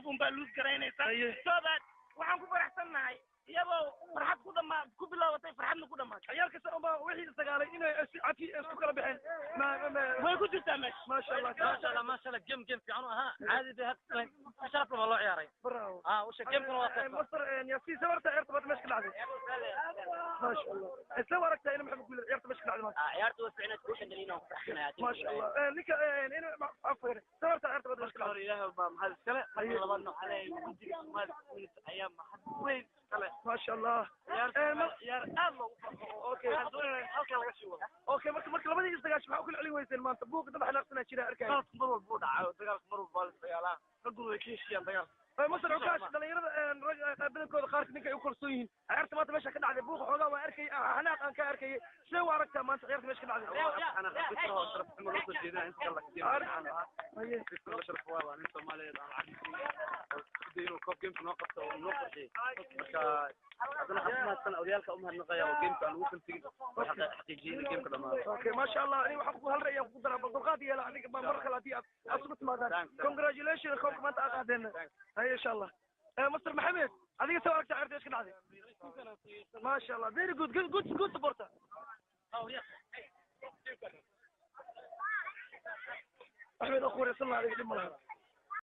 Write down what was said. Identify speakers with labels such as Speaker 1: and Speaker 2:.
Speaker 1: qof un baa luus garaynaysa so that waxaan ku faraxsannahay iyadoo farxad ku bilaabatay farxadna ku dhamaatay
Speaker 2: ciyaar kasta uma wixii sagaalay inay caki isku kala baxeen
Speaker 1: way ku jirtaa meesha
Speaker 2: ما شاء الله
Speaker 3: ما شاء الله جيم fiican ahaa caadi bay had sharaf loo ciyaaray
Speaker 2: برافو
Speaker 3: وش جيم كان واقف
Speaker 2: مصر ياسين سمرت ارتبط مشكل عادي ما شاء الله سمرت انا محمد يقول ارتبط مشكل عادي
Speaker 3: عيارته وسعنا كوش دلينا
Speaker 2: ما شاء الله لك انا عفوا سمرت ارتبط مشكل عادي
Speaker 3: إله بهذا السنة لبنا عليه ودي ما أيام ما حد وين
Speaker 2: ما شاء الله
Speaker 3: يا الله
Speaker 2: اوكي اوكي marka labadii isdagaash waxa ku celin weyseen maanta buuq dad xanaaqsana jira arkay
Speaker 3: marwal buu dhacay dagaalka marwal baa dagaalaa raggu way kiishiyaan dagaal
Speaker 2: مصر عكاش dhalinyarada badankooda qaar ninka ay u korsoon yihiin ciyaarta maanta meesha ka dhacday buuq xoogaa waa arkay xanaaq aan ka arkay sida u aragtaa maanta ciyaarta meesha ka dhacday
Speaker 3: أنا فكرة وشرف محمد وصل جينا إنت الله كثير أنا فكرة شرف والله أنا سومالي أنا عارف دينو كوب جيم نوقف ونوقف شيء أنا حسنا السنة أوليالك أمها النقايا وجيم كان وصل في حقيقيين الجيم كذا ما
Speaker 2: اوكي ما شاء الله انا waxaan ku hal ra'ay ku daraa balqaadi ila aniga mar kale hadii aad sugu timaadaan congratulations خوك ما انت قاعدين هاي ان شاء الله مستر محمد adiga soo aragtaa ciyaarta iska dhacday ما شاء الله very good supporter احمد اخوي صلى الله عليه وسلم